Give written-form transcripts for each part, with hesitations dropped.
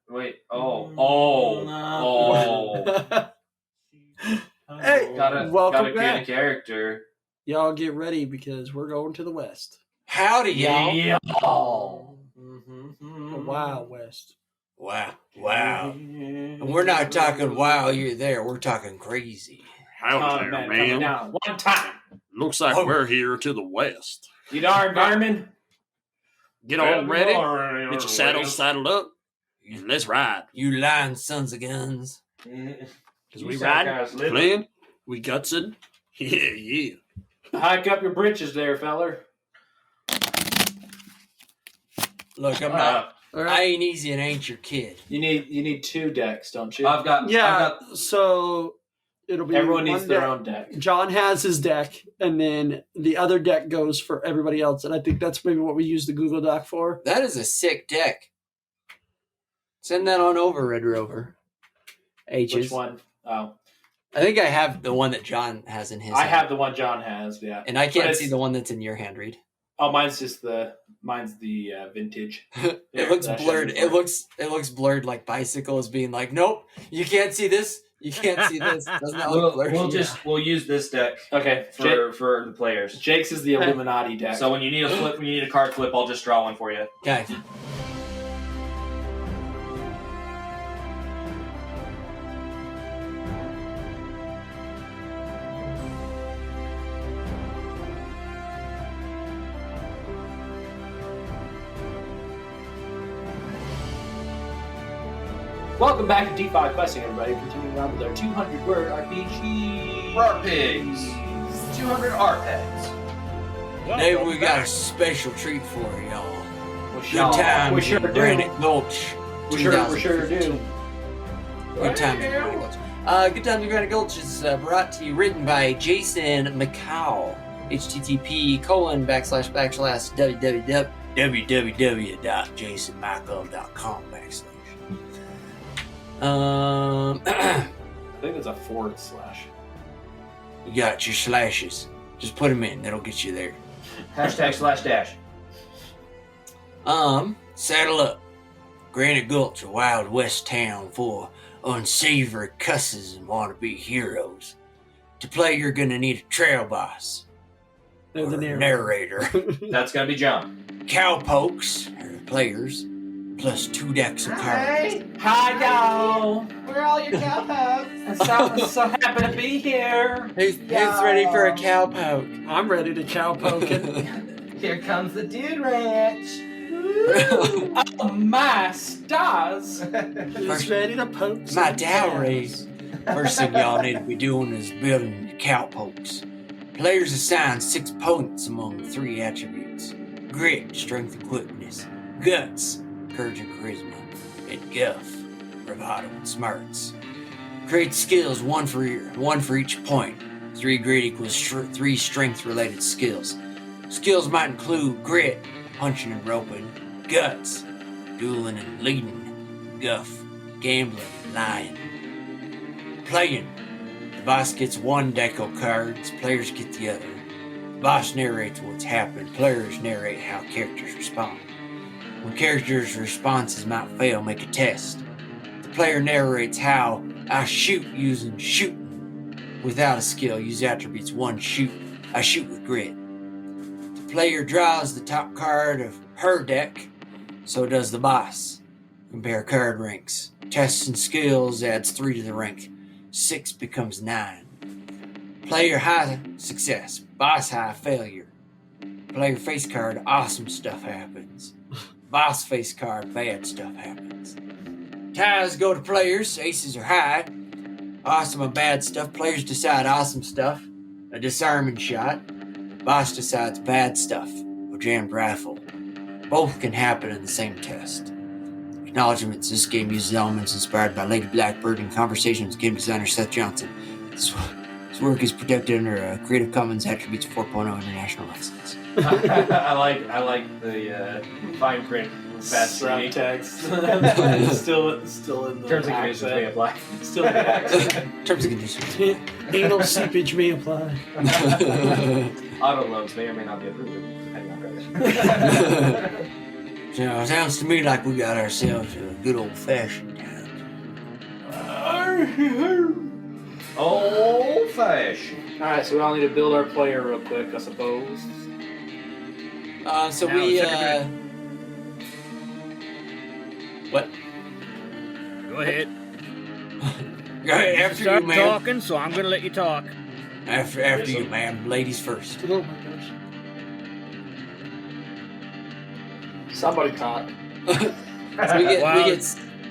Wait. Oh. Hey, welcome gotta back. create a character. Y'all get ready because we're going to the west. Howdy, y'all. The Wild West. Wow. And we're not talking wow, you're there. We're talking crazy. Howdy there, man. Down. One time. Looks like we're here to the west. You darn vermin. Get all ready. Get your saddles saddled up. And let's ride. You lying sons of guns. Because we ride, playing, we gutsing. Yeah. Hike up your britches there, feller. Look, I'm not. I ain't easy and ain't your kid. You need 2 decks, don't you? So it'll be everyone needs their deck. own deck. John has his deck, and then the other deck goes for everybody else. And I think that's maybe what we use the Google Doc for. That is a sick deck. Send that on over, Red Rover. H's. Which one? Oh. I think I have the one that John has in his hand. I have the one John has, yeah. And I can't see the one that's in your hand, Reed. Oh, mine's the vintage. It looks blurred. It looks blurred like Bicycle is being like, nope, you can't see this. You can't see this. Doesn't that look blurry? We'll use this deck. Okay. For the players. Jake's is the Illuminati deck. So when you need a card flip, I'll just draw one for you. Okay. Welcome back to D5 Questing, everybody. Continuing on with our 200-word RPG. Rar pigs. 200 R-pegs. Today we got a special treat for y'all. Good time. We sure do. Granite Gulch. We sure do. Good time in Granite Gulch. Good Times in Granite Gulch is brought to you, written by Jason McCall. http://www.jasonmichael.com/ I think it's a /. You got your slashes. Just put them in. That'll get you there. #/dash. Saddle up. Granite Gulch, a wild west town full of unsavory cusses and wannabe heroes. To play, you're gonna need a trail boss. The narrator. That's gonna be John. Cowpokes are the players, plus 2 decks of cards. Hi, y'all. Where are all your cowpokes? I'm so happy to be here. Who's ready for a cowpoke? I'm ready to cowpoke it. Here comes the dude ranch. Oh, my stars. He's ready to poke My dowries. First thing y'all need to be doing is building your cowpokes. Players assign 6 points among 3 attributes: grit, strength, and quickness; guts, courage and charisma; and guff, bravado and smarts. Create skills, one for each point. 3 grit equals 3 strength-related skills. Skills might include grit, punching and roping; guts, dueling and leading; guff, gambling and lying. Playing. The boss gets 1 deck of cards, players get the other. The boss narrates what's happened, players narrate how characters respond. When characters' responses might fail, make a test. The player narrates how I shoot using shooting. Without a skill, use attributes 1 shoot. I shoot with grit. The player draws the top card of her deck, so does the boss. Compare card ranks. Tests and skills adds 3 to the rank. 6 becomes 9. Player high, success. Boss high, failure. Player face card, awesome stuff happens. Boss face card, bad stuff happens. Ties go to players, aces are high. Awesome and bad stuff. Players decide awesome stuff, a disarming shot. Boss decides bad stuff, a jammed rifle. Both can happen in the same test. Acknowledgements: this game uses elements inspired by Lady Blackbird and conversations with game designer Seth Johnson. This work is protected under a Creative Commons Attributes 4.0 international license. I like the fine print fast round text. still in the Terms and conditions may apply. Still in the accent. Terms and conditions. Anal seepage may apply. Auto loans may or may not be approved, depending on credit. So it sounds to me like we got ourselves a good old-fashioned time. Old fashioned. Alright, so we all need to build our player real quick, I suppose. So Now, we, what? Go ahead. After Start you, ma'am. talking, so I'm gonna let you talk. After you, ma'am. Ladies first. Oh my gosh. Somebody talk. So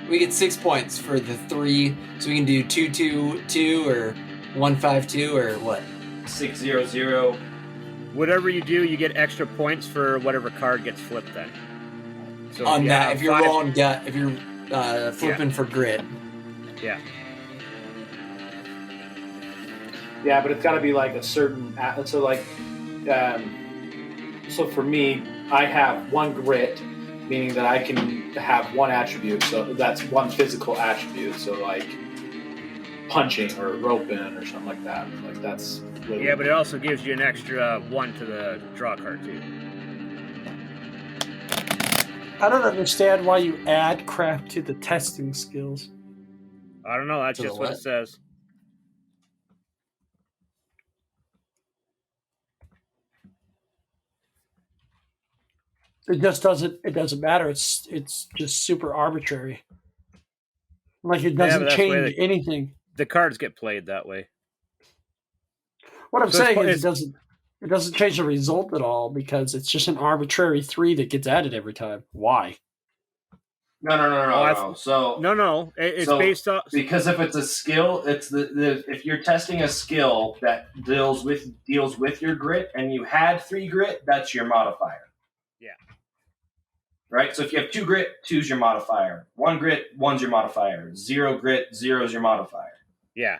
we get 6 points for the 3. So we can do 2-2-2 or 1-5-2 or what? 6-0-0. Whatever you do, you get extra points for whatever card gets flipped then. So On you that, have if you're 5 rolling gut, if you're flipping for grit. Yeah. Yeah, but it's got to be like a certain. So like, so for me, I have 1 grit, meaning that I can have 1 attribute. So that's 1 physical attribute. So like punching or roping or something like that. Like that's. Really Yeah, but it also gives you an extra 1 to the draw card too. I don't understand why you add crap to the testing skills. I don't know. That's To just the what what? it says. It just doesn't. It doesn't matter. It's just super arbitrary. Like it but doesn't that's the way change anything. The cards get played that way. What I'm So saying it's- is it doesn't change the result at all because it's just an arbitrary 3 that gets added every time. Why? No. So No. It's So- based off. because if it's a skill, it's the if you're testing a skill that deals with your grit and you had 3 grit, that's your modifier. Yeah. Right? So if you have 2 grit, 2's your modifier. 1 grit, 1's your modifier. 0 grit, 0's your modifier. Yeah.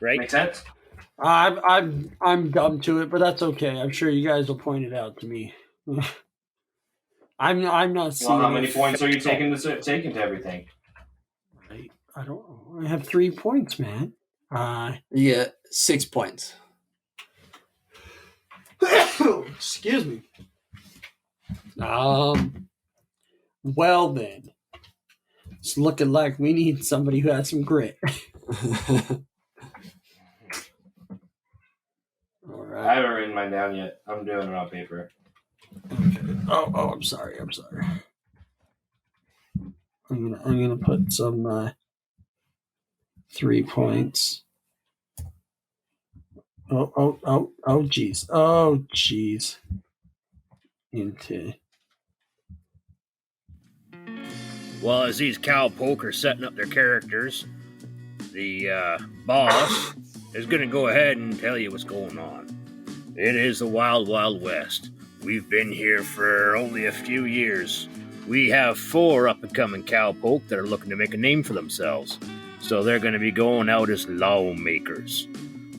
Right? Make sense? I'm dumb to it, but that's okay. I'm sure you guys will point it out to me. I'm not seeing. Well, how many it. points are you taking to everything? I don't know. I have 3 points, man. You get 6 points. Excuse me. Well then, it's looking like we need somebody who has some grit. All I right. haven't written mine down yet. I'm doing it on paper. Okay. Oh, I'm sorry. I'm gonna put some 3 points. Oh, jeez. Into. Well, as these cowpokes are setting up their characters, the boss is going to go ahead and tell you what's going on. It is the Wild Wild West. We've been here for only a few years. We have 4 up-and-coming cowpoke that are looking to make a name for themselves. So they're going to be going out as lawmakers,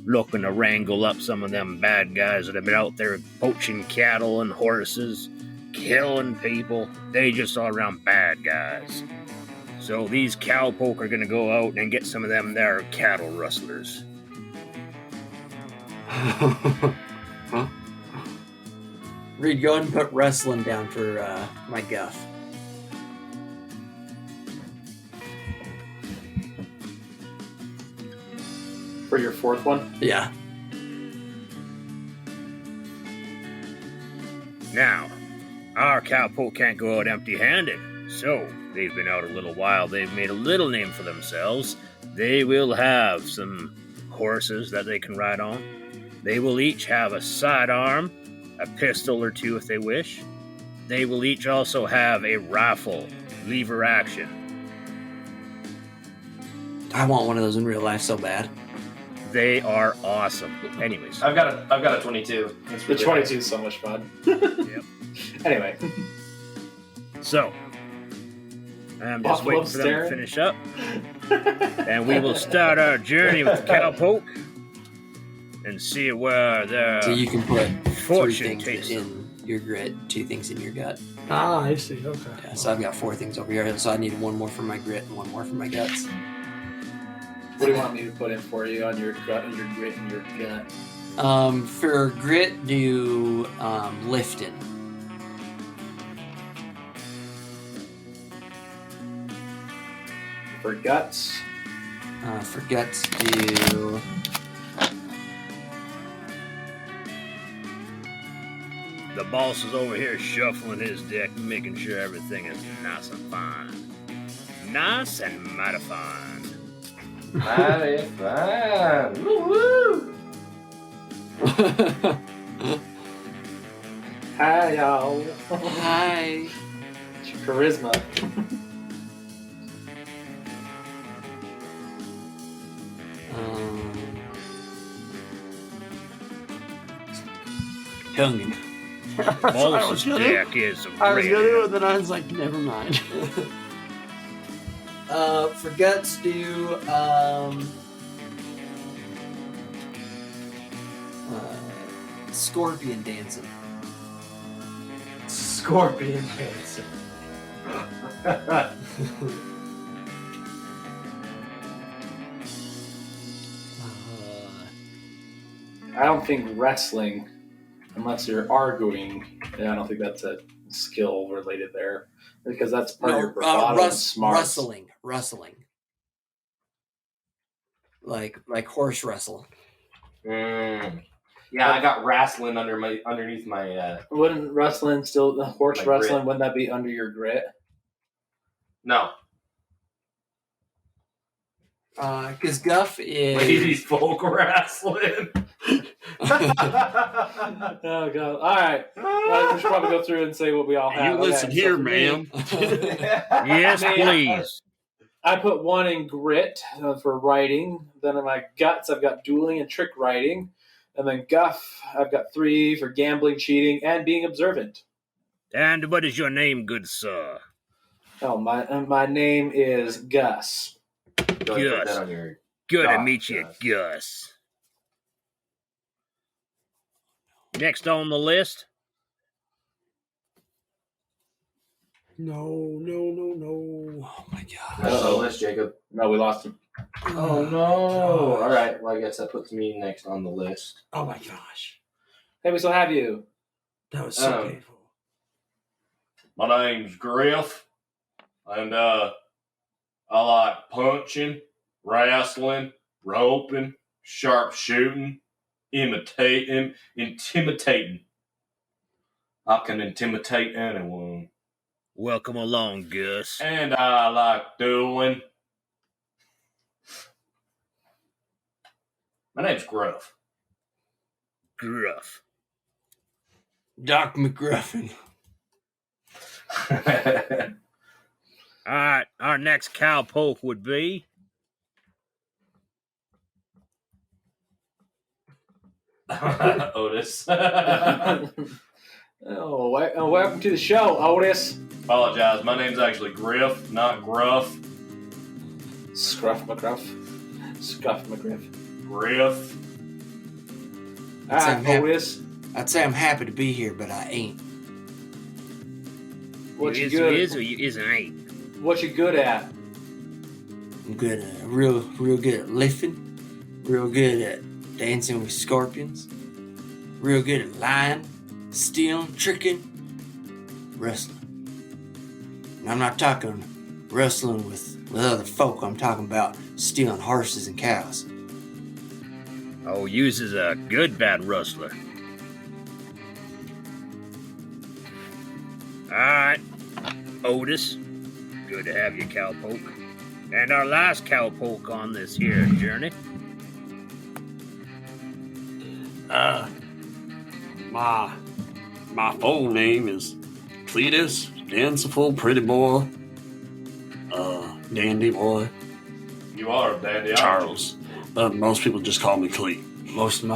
looking to wrangle up some of them bad guys that have been out there poaching cattle and horses, killing people. They just all around bad guys. So these cowpoke are going to go out and get some of them there cattle rustlers. Huh? Reed, go ahead and put wrestling down for my guff. For your 4th one? Yeah. Now, our cowpoke can't go out empty-handed, so they've been out a little while. They've made a little name for themselves. They will have some horses that they can ride on. They will each have a sidearm, a pistol or 2 if they wish. They will each also have a rifle, lever action. I want one of those in real life so bad. They are awesome. Anyways, I've got a 22. That's The really 22 is so much fun. Yep. Anyway. so I'm just Buffalo waiting for them to staring. finish up, and we will start our journey with the cowpoke and see where their So you can put 3 fortune things takes them. in your grit, 2 things in your gut. Ah, I see. Okay. Yeah, so I've got 4 things over here. So I need 1 more for my grit and 1 more for my guts. What do you want me to put in for you on your gut, your grit, and your gut? For grit, do lifting. For guts, For guts, do The boss is over here shuffling his deck, making sure everything is nice and fine. Nice and mighty fine. Mighty fine. Woo-woo. hi y'all. hi. It's your charisma. Tonguing. Boss's deck is I was ready. gonna do it, then I was like, never mind. For guts, do scorpion dancing. Scorpion dancing. I don't think wrestling, unless you're arguing, I don't think that's a skill related there. Because that's part of your bravado and smarts. Rustling. Like horse wrestle. Yeah, I got wrestling underneath my. Wouldn't wrestling still, the horse My wrestling, grit. wouldn't that be under your grit? No, Because Guff is. ladies folk wrestling. Oh, God. All right. We should probably go through and say what we all have. You listen Okay, here, for me, ma'am. Yes, Man. please. I put one in grit for writing. Then in my guts, I've got dueling and trick writing. And then guff, I've got 3 for gambling, cheating, and being observant. And what is your name, good sir? Oh, my name is Gus. Go ahead and put that on your. Good to God, meet you, Gus. Gus. Next on the list, No. Oh my god. That's on the list, Jacob. No, we lost him. Oh no! All right. Well, I guess that puts me next on the list. Oh my gosh. Hey, we still have you. That was so painful. My name's Griff, and I like punching, wrestling, roping, sharpshooting, intimidating. I can intimidate anyone. welcome along, Gus. And I like dueling. My name's Gruff. Gruff. Doc McGruffin. All right, our next cowpoke would be Otis. Welcome to the show, Otis. Apologize. My name's actually Griff, not Gruff. Scruff McGruff. Scruff McGriff. Griff. That's Alright, him. Otis. I'd say I'm happy to be here, but I ain't. What you is good? is or you isn't ain't. What you good at? I'm good at real good at lifting, real good at dancing with scorpions, real good at lying, stealing, tricking, wrestling. And I'm not talking wrestling with other folk. I'm talking about stealing horses and cows. Oh, yous is a good bad rustler. All right, Otis. Good to have you, cowpoke. And our last cowpoke on this here journey. My full name is Cletus, Danceful Pretty Boy, Dandy Boy, You are a dandy. Charles. But most people just call me Cleet. Most of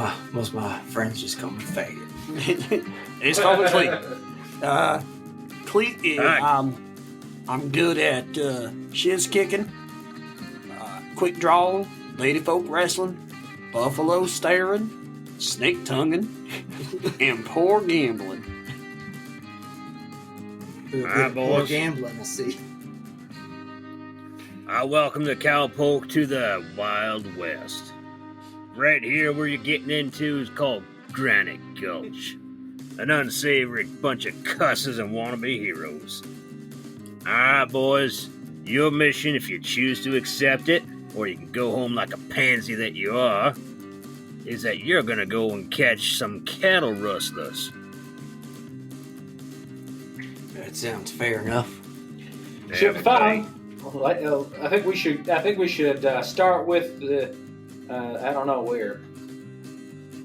my friends just call me faggot. It's called me Cleet. Cleet is, Alright. I'm good at shiz kicking, quick draw, lady folk wrestling, buffalo staring, snake tonguing, and poor gambling. Alright, boys. Gambling, I see. I welcome the cowpoke to the Wild West. Right here where you're getting into is called Granite Gulch. An unsavory bunch of cusses and wannabe heroes. Alright, boys. Your mission, if you choose to accept it, or you can go home like a pansy that you are, is that you're gonna go and catch some cattle rustlers. That sounds fair enough. Should be fine. I think we should. Start with the. I don't know where.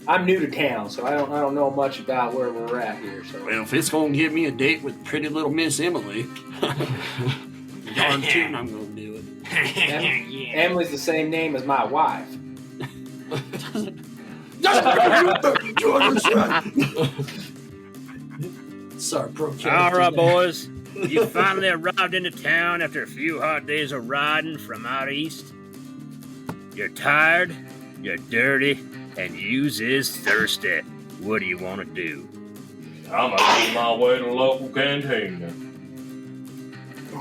I'm new to town, so I don't know much about where we're at here. So. Well, if it's gonna give me a date with pretty little Miss Emily, darn tootin' I'm gonna do it. Emily's the same name as my wife. Sorry, bro. All right, boys. You finally arrived into town after a few hard days of riding from out east. You're tired, you're dirty, and yous is thirsty. What do you want to do? I'm gonna eat my way to the local cantina.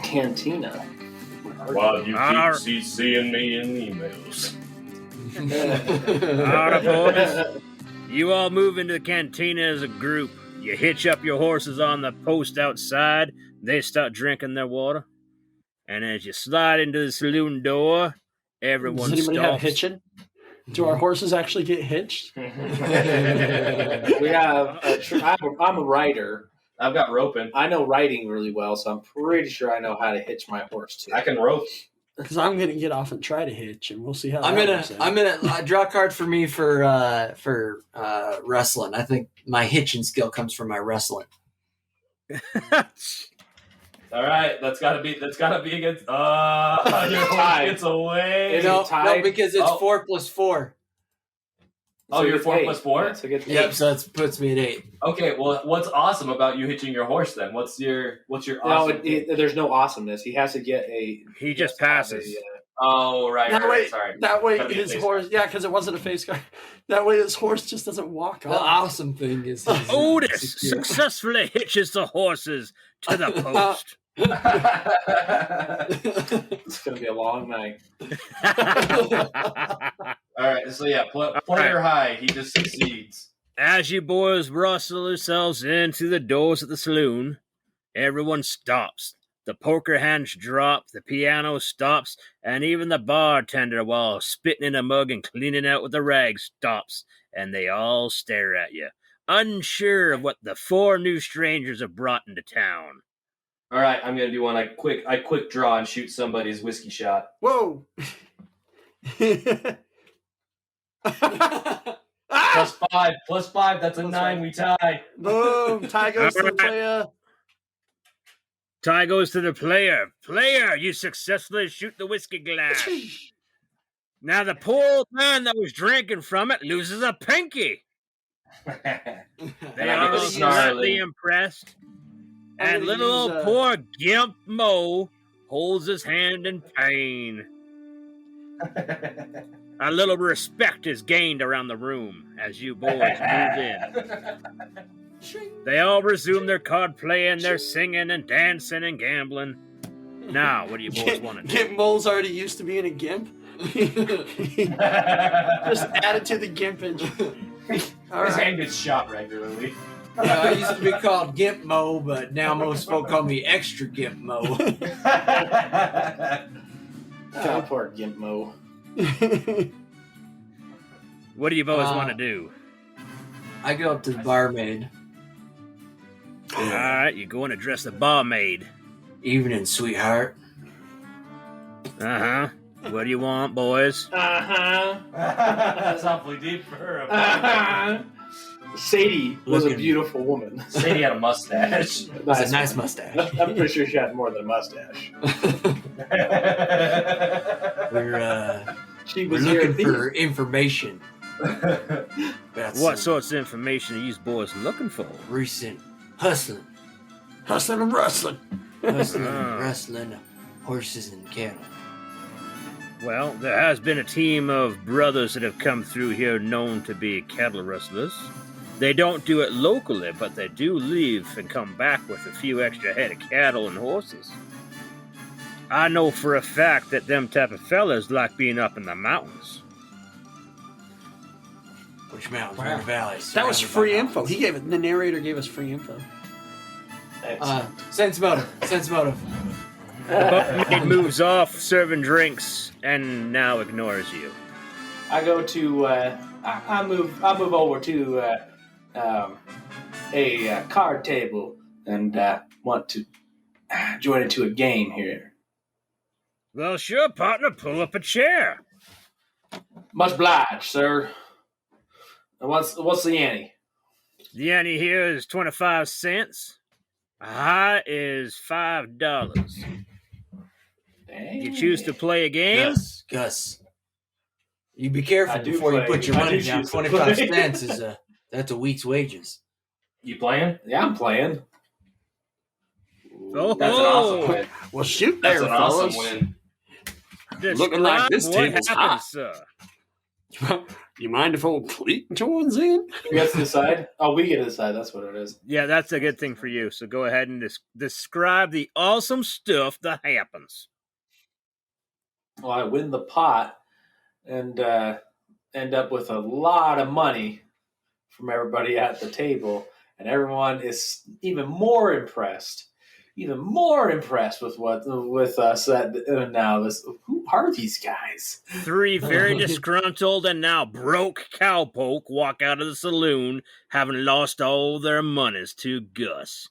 Cantina. While you Alright. keep CCing me in emails. All right, boys. You all move into the cantina as a group. You hitch up your horses on the post outside. They start drinking their water. And as you slide into the saloon door, everyone Does anybody have stops. hitching? Do our horses actually get hitched? We have. I'm a rider. I've got roping. I know riding really well, so I'm pretty sure I know how to hitch my horse too. I can rope. Because I'm gonna get off and try to hitch, and we'll see how. I'm that gonna works out. draw a card for me for wrestling. I think my hitching skill comes from my wrestling. All right, that's gotta be against. Your horse gets away. Is it No, tied? because it's Oh. 4 + 4. Oh, you're it's 4 8. plus 4? Yeah, so it gets Yep, 8. so that puts me at 8. Okay, well, what's awesome about you hitching your horse then? What's your No, awesome? there's no awesomeness. He has to get a. He just has to have passes. Oh, right, That right, way, right, sorry. that way Gotta be a his face horse. card. Yeah, because it wasn't a face card. That way his horse just doesn't walk The off. awesome thing is he's Otis secure. successfully hitches the horses to the post. It's gonna be a long night. All right, so yeah, player high, he just succeeds. As you boys rustle yourselves into the doors of the saloon, everyone stops. The poker hands drop, the piano stops, and even the bartender, while spitting in a mug and cleaning out with a rag, stops, and they all stare at you, unsure of what the 4 new strangers have brought into town. All right, I'm gonna do one. I quick draw and shoot somebody's whiskey shot. Whoa! Plus 5. That's a 9. We tie. Boom! Tie goes to the player. Tie goes to the player. Player, you successfully shoot the whiskey glass. Now the poor old man that was drinking from it loses a pinky. They And I are get slightly snarly. impressed. I'm And gonna little use, old poor Gimp Mohr holds his hand in pain. A little respect is gained around the room as you boys move in. They all resume their card playing, their singing and dancing and gambling. Now, what do you boys want to do? Gimp Mole's already used to being a gimp. Just add it to the gimpage. All His right. hand gets shot regularly. I used to be called Gimp Mo, but now most folk call me Extra Gimp Mo. God, poor Gimpo. What do you boys Uh, want to do? I go up to the barmaid. All right, you're going to address the barmaid. Evening, sweetheart. Uh-huh. What do you want, boys? That's awfully deep for her. Sadie was a Looking- beautiful woman. Sadie had a mustache. That's a nice mustache. I'm pretty sure she had more than a mustache. We're She we're was here looking for information. That's What sorts of information are you boys looking for? recent hustling, Hustling and rustling. rustling horses and cattle. Well, there has been a team of brothers that have come through here known to be cattle rustlers. They don't do it locally, but they do leave and come back with a few extra head of cattle and horses. I know for a fact that them type of fellas like being up in the mountains. Which mountains are in the valley? That was surrounded free by info. mountains. The narrator gave us free info. Sense motive. The boatmate moves off, serving drinks, and now ignores you. I go to I move over to a card table and want to join into a game here. Well, sure, partner, pull up a chair. Much obliged, sir. What's the ante? The ante here is 25 cents. High is $5. You choose to play a game? Gus. You be careful I do before you play. put your I money do down. choose to 25 play. cents is that's a week's wages. You playing? Yeah, I'm playing. Oh, That's an awesome win. Well, shoot That's there, an awesome fellas. win. Looking like this Describe what table's happened, hot. sir. You mind if old Cleet joins in? You guys decide? Oh, we get to decide. That's what it is. Yeah, that's a good thing for you. So go ahead and describe the awesome stuff that happens. Well, I win the pot and end up with a lot of money from everybody at the table, and everyone is even more impressed with us. That now this, who are these guys? 3 very disgruntled and now broke cowpoke walk out of the saloon, having lost all their monies to Gus.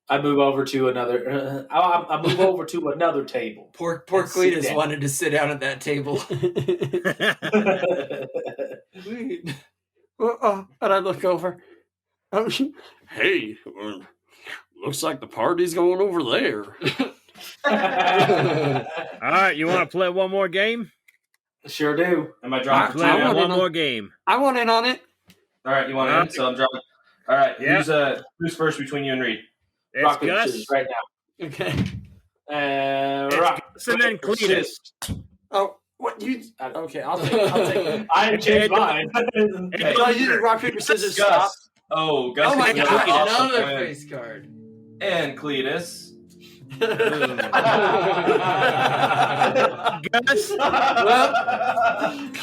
I move over to another. I move over to another table. Poor And sit Cletus down. wanted to sit down at that table. And I look over. Hey, looks like the party's going over there. All right, you want to play one more game? Sure do. Am I drawing for Play two now? one more game. I want in on it. All right, you want in? So I'm drawing. All right, Yeah. who's first between you and Reed? It's Rock, paper, Gus. scissors, right now. Okay. It's Rock, Gus and then paper, Cletus. scissors. Oh, what you? Okay, I'll take it. I didn't change mine. Hey, No, you did rock paper scissors. Gus. Stop. Oh, Gus. Oh my is God, awesome Another win. face card. And Cletus. Gus.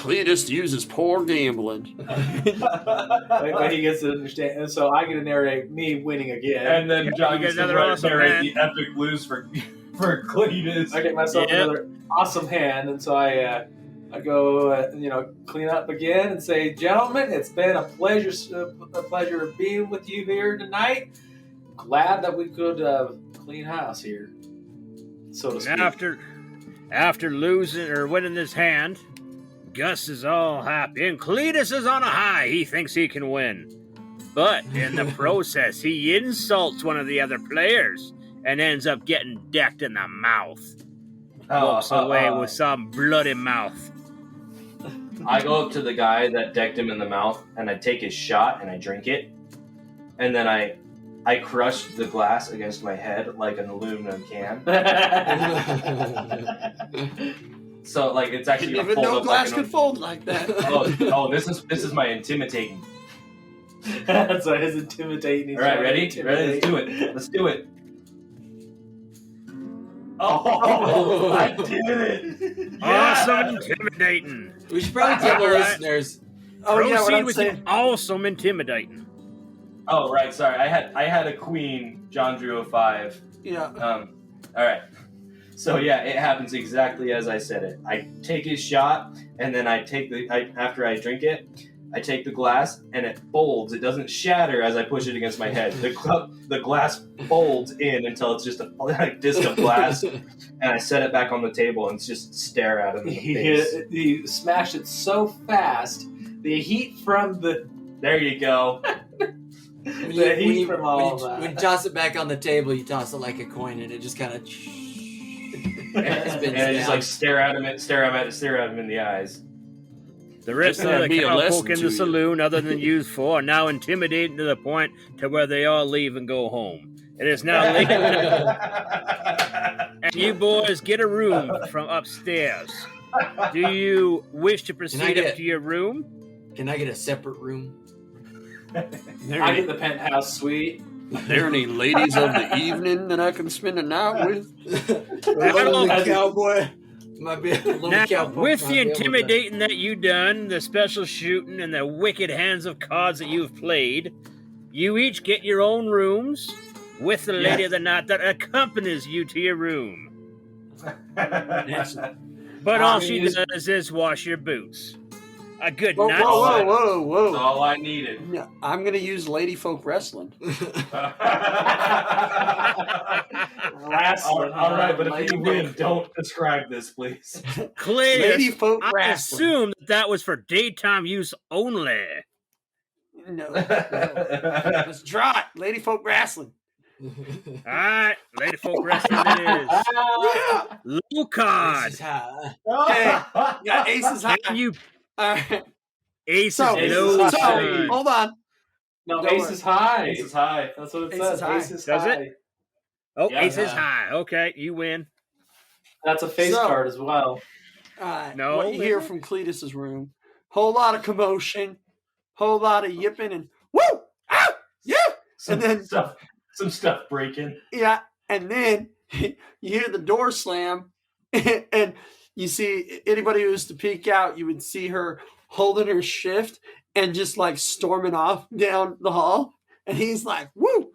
Cletus uses poor gambling. But he gets to understand, and so I get to narrate me winning again. And then John You get gets to another awesome narrate hand. the epic lose for Cletus. I get myself Yep. another awesome hand, and so I go, clean up again and say, gentlemen, it's been a pleasure being with you here tonight. Glad that we could clean house here, so to speak. After losing or winning this hand, Gus is all happy, and Cletus is on a high. He thinks he can win. But in the process, he insults one of the other players and ends up getting decked in the mouth. Walks away with some bloody mouth. I go up to the guy that decked him in the mouth, and I take his shot and I drink it, and then I crush the glass against my head like an aluminum can. So like it's actually Didn't gonna even fold know up glass like an could fold like that. this is my intimidating. So his intimidating. All right, ready? Let's do it. Let's do it. Oh, I did it! Awesome intimidating. We should probably tell the All right. listeners. Oh yeah, what Proceed I'm with saying. awesome intimidating. Oh right, sorry. I had a queen. John drew a 5. Yeah. All right. So yeah, it happens exactly as I said it. I take his shot, and then after I drink it, I take the glass, and it folds. It doesn't shatter as I push it against my head. The glass folds in until it's just a disc of glass, and I set it back on the table and just stare at him in the face. He smashed it so fast. The heat from the There you go. When heat you from all that. when you toss it back on the table, you toss it like a coin, and it just kind of. And I just like stare at him in the eyes. The rest Just of gotta the be a lesson cowpoke in to the you. saloon, other than you four, are now intimidating to the point to where they all leave and go home. It is now late at night, and you boys get a room from upstairs. Do you wish to proceed get- up to your room? Can I get a separate room? I get the penthouse suite. Are there any ladies of the evening that I can spend a night with? I don't know. cowboy. Might be a little Now, cowpoke with might the be able to- intimidating that you done, the special shooting, and the wicked hands of cards that you've played, you each get your own rooms with the lady of the night that accompanies you to your room. But all she does is wash your boots. A good Whoa, night's whoa, sleep. whoa, whoa, That's whoa. all I needed. No, I'm gonna use Lady Folk Wrestling. Wrestling. All right, but Lady if you win, don't describe this, please. Cletus, Lady Folk I Wrestling. assume that was for daytime use only. No. Let's draw it. Lady Folk Wrestling. All right, Lady Folk Wrestling it is. Low card. This is high. Okay. Got aces high. And you All right. aces So, low so- side. hold on. No, Don't ace worry. is high. Ace is high. That's what it Ace says. is high. Ace is Does it? high. Oh, Yeah. ace is high. Okay, you win. That's a face So- card as well. All right. No, What you is hear it? from Cletus's room? Whole lot of commotion. Whole lot of yipping and woo! Ah! Yeah! Some And then- stuff breaking. Yeah. And then you hear the door slam, and you see anybody who was to peek out, you would see her holding her shift and just like storming off down the hall. And he's like, woo!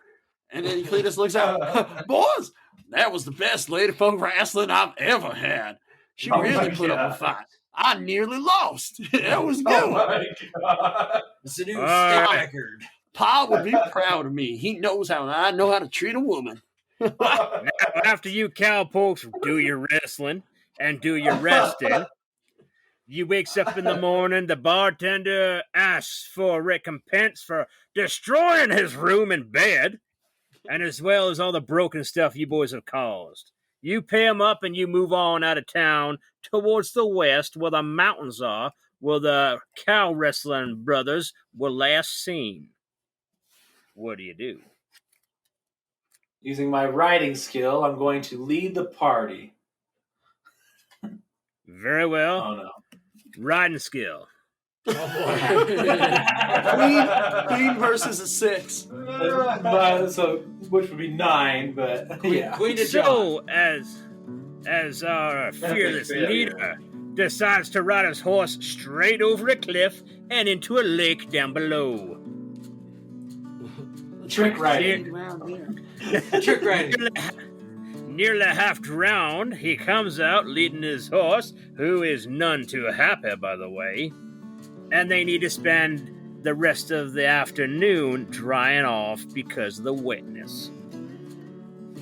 And then Cletus looks out, boys, that was the best Lady Folk Wrestling I've ever had. She Oh really my put up a God. fight. I nearly lost. That was good. Oh my god. It's a new All right. record. Pa would be proud of me. He knows how I know how to treat a woman. Now, after you cowpokes do your wrestling and do your resting, you wakes up in the morning, the bartender asks for recompense for destroying his room and bed, and as well as all the broken stuff you boys have caused. You pay him up and you move on out of town towards the west where the mountains are, where the cow wrestling brothers were last seen. What do you do? Using my riding skill, I'm going to lead the party. Very well. Oh no. Riding skill. Queen versus a 6. So, which would be 9, but yeah. Queen of So, as our fearless failure. leader decides to ride his horse straight over a cliff and into a lake down below. Trick riding. Trick riding. Nearly half drowned, he comes out leading his horse, who is none too happy, by the way, and they need to spend the rest of the afternoon drying off because of the wetness.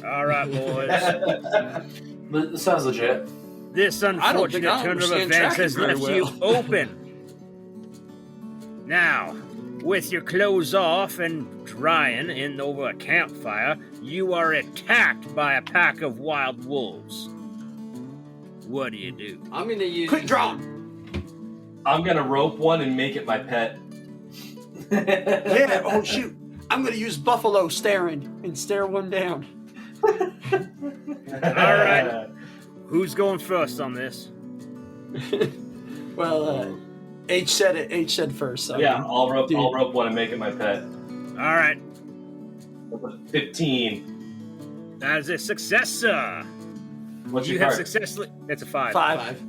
All right, boys. This sounds legit. This I don't think unfortunate I turn of understand events tracking has very left you well. open. Now, with your clothes off and drying in over a campfire, you are attacked by a pack of wild wolves. What do you do? I'm gonna use Quick draw. I'm gonna rope one and make it my pet. Yeah. Oh shoot. I'm gonna use buffalo staring and stare one down. All right. Who's going first on this? Well, H said it. H said first. So Yeah, I'll rope Dude. one and make it my pet. All right, 15. that is a success, sir. What's You your have card? successfully. It's a 5. 5.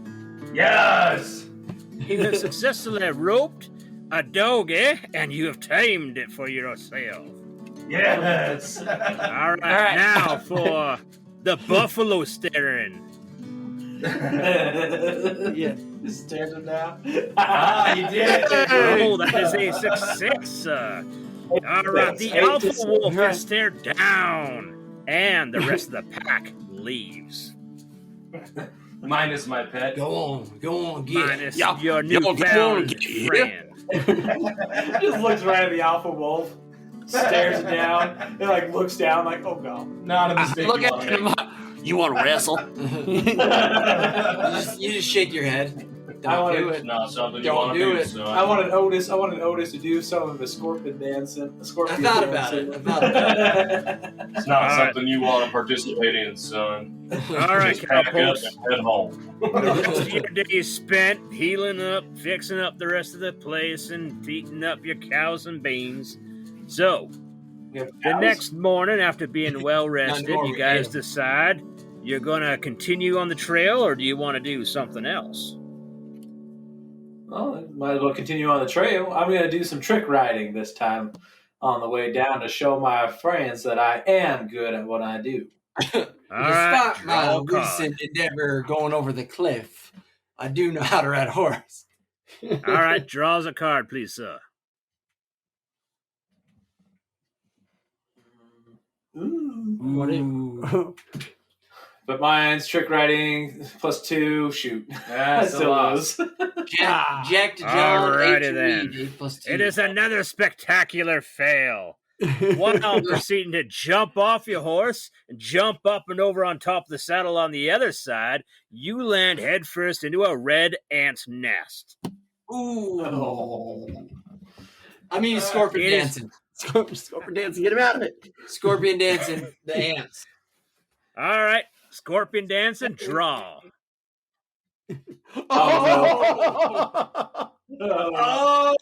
Yes! You have successfully roped a doggy, and you have tamed it for yourself. Yes! All right, right. now for the buffalo staring. Yeah. Just stand him now. You did it! Oh, that is a success, sir. All right, the alpha wolf is stared down, and the rest of the pack leaves. Minus my pet. Go on, get. Minus Y'all- your y'all go on, newfound get here. friend. Just looks right at the alpha wolf, stares it down, and like looks down like, oh no. Not a mistake. Look you at wanna him. You want to wrestle? You just shake your head. I Don't wanna- do make. it. Not something you Don't want to do do. it. So I wanted Otis to do some of the scorpion dancing. I thought about it. It's not All right. something you want to participate in, son. All right, Just pack up cowpokes. and head home. The rest of your day is spent healing up, fixing up the rest of the place, and feeding up your cows and beans. So, the next morning, after being well rested, Norma, you guys yeah. decide You gonna continue on the trail, or do you want to do something else? Well, might as well continue on the trail. I'm going to do some trick riding this time on the way down to show my friends that I am good at what I do. All right, Despite my draw a card. recent endeavor going over the cliff, I do know how to ride a horse. All right, draws a card, please, sir. Ooh. But mine's trick riding +2. Shoot. That's a loss. Jack to John, Alrighty 8 to then. Reed, 8 plus 2. It is another spectacular fail. While proceeding to jump off your horse and jump up and over on top of the saddle on the other side, you land headfirst into a red ant's nest. Ooh. Oh. I mean, scorpion It is- dancing. Scorpion dancing, get him out of it. Scorpion dancing, the ants. All right, scorpion dancing, draw. Oh!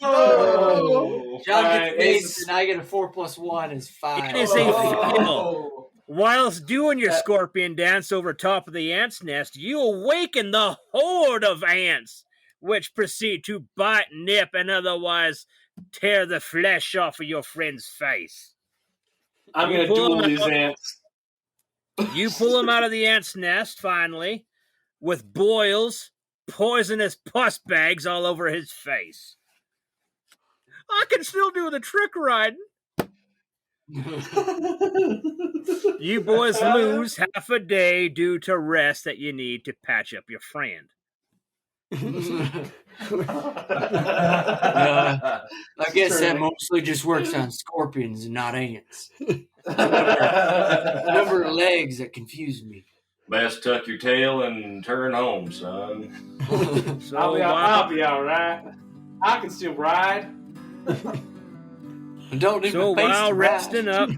Oh. John Alright, gets it's- 8, and I get a 4 plus 1 is 5. It is a fail. Oh. Whilst doing your scorpion dance over top of the ant's nest, you awaken the horde of ants, which proceed to bite, nip, and otherwise tear the flesh off of your friend's face. I'm You going to pull duel them these out. ants. You pull him out of the ant's nest, finally, with boils, poisonous pus bags all over his face. I can still do the trick riding. You boys lose half a day due to rest that you need to patch up your friend. I guess that mostly just works on scorpions and not ants. Number of legs that confuse me. Best tuck your tail and turn home, son. So I'll while, be all right. I can still ride. And don't so even face while the resting ride. up,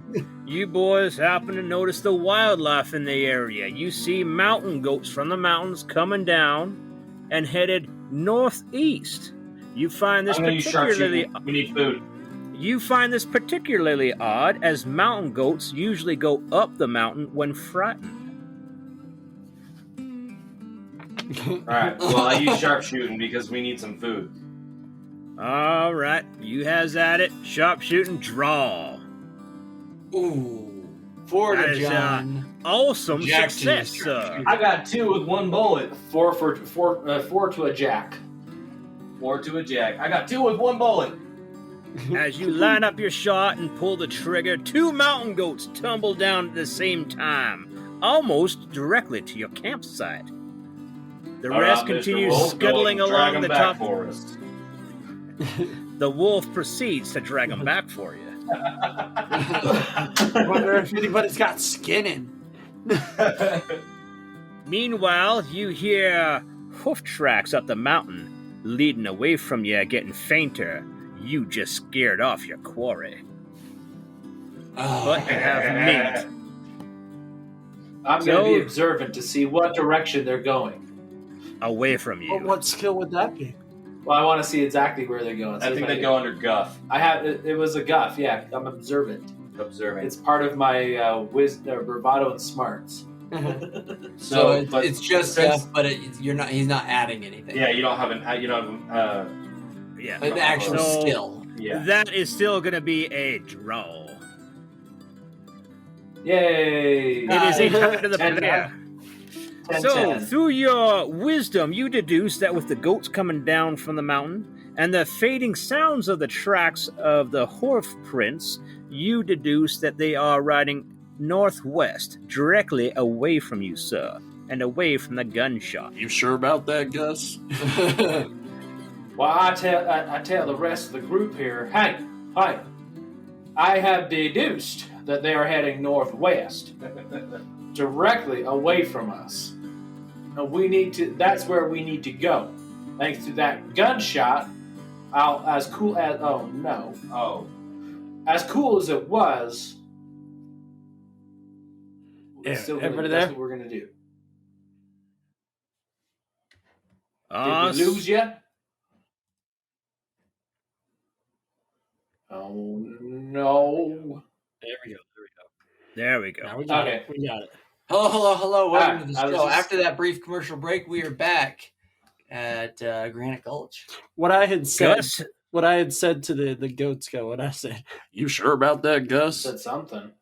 you boys happen to notice the wildlife in the area. You see mountain goats from the mountains coming down and headed northeast. You find this I'm gonna use particularly sharpshooting. We need food. You find this particularly odd, as mountain goats usually go up the mountain when frightened. Alright, well, I use sharpshooting because we need some food. All right, you has at it. Sharpshooting, draw. Ooh. 4 That to is, John. Awesome Jack to success, you. sir. I got 2 with 1 bullet. 4 to a jack. 4 to a jack. I got 2 with 1 bullet. As you line up your shot and pull the trigger, 2 mountain goats tumble down at the same time, almost directly to your campsite. The All rest right, Mr. continues Wolf, go scuttling and drag along 'em the back top. for us. The wolf proceeds to drag them back for you. I wonder if anybody's got skinning. Meanwhile, you hear hoof tracks up the mountain, leading away from you, getting fainter. You just scared off your quarry. But you have meat. I'm going to So- be observant to see what direction they're going. Away from you. What skill would that be? Well, I want to see exactly where they're going. I think they go under guff. I have. It was a guff. Yeah, I'm observant. Observing. It's part of my bravado and smarts. So but it's just since- stuff, but you're not. He's not adding anything. Yeah, you don't have an. You don't have. Yeah. An actual So- skill. Yeah. That is still going to be a draw. Yay! It is a turn to the 10, player. 10, So, 10. through your wisdom, you deduce that with the goats coming down from the mountain and the fading sounds of the tracks of the hoof prints, you deduce that they are riding northwest, directly away from you, sir, and away from the gunshot. You sure about that, Gus? Well, I tell the rest of the group here, hey, I have deduced that they are heading northwest, directly away from us. And we need to. That's where we need to go. Thanks to that gunshot, as cool as as cool as it was. Yeah, Still everybody that's there? what we're gonna do. Ah, Did we lose yet? Oh no! There we go. there we go. Now we got Okay. it. We got it. Hello. Welcome to the I was show. just- After that brief commercial break, we are back at Granite Gulch. What I had said. Gus, What I had said to the goats go. What I said. You sure about that, Gus? said something.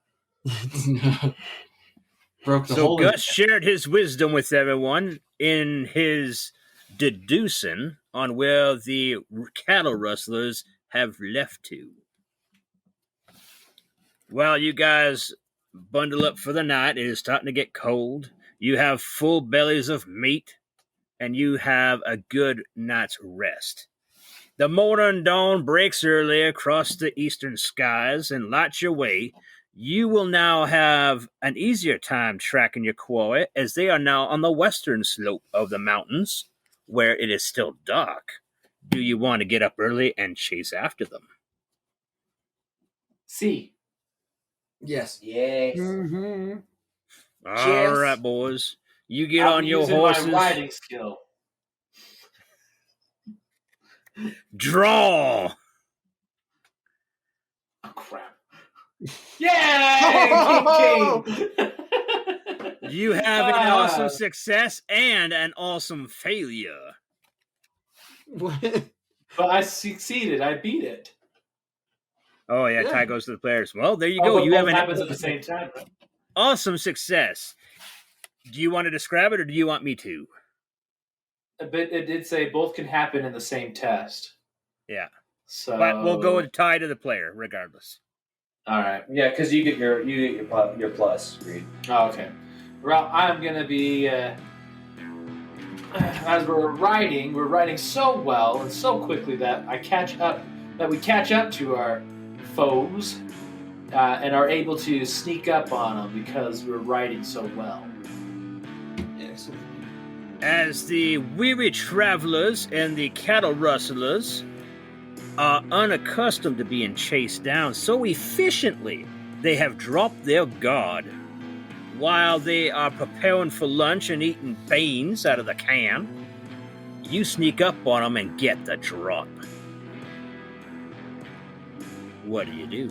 Broke the so whole. Gus shared his wisdom with everyone in his deducing on where the cattle rustlers have left to. Well, you guys bundle up for the night. It is starting to get cold. You have full bellies of meat, and you have a good night's rest. The morning dawn breaks early across the eastern skies and lights your way. You will now have an easier time tracking your quarry, as they are now on the western slope of the mountains, where it is still dark. Do you want to get up early and chase after them? See. Yes. Yes. Mm-hmm. All right, boys. You get I'll on be your using horses. my riding skill. Draw! Oh, crap. Yay! King! You have an awesome success and an awesome failure. What? But I succeeded. I beat it. Oh, yeah, Yeah. tie goes to the players. Well, there you Oh, go. but You both have an happens at the same time. Right? awesome success. Do you want to describe it, or do you want me to? But it did say both can happen in the same test. Yeah. So, But we'll go with tie to the player, regardless. All right. Yeah, because you get your plus, Reed. Oh, okay. Well, I'm gonna be. As we're riding so well and so quickly that we catch up to our foes and are able to sneak up on them because we're riding so well. Excellent. As the weary travelers and the cattle rustlers are unaccustomed to being chased down so efficiently, they have dropped their guard. While they are preparing for lunch and eating beans out of the can, you sneak up on them and get the drop. What do?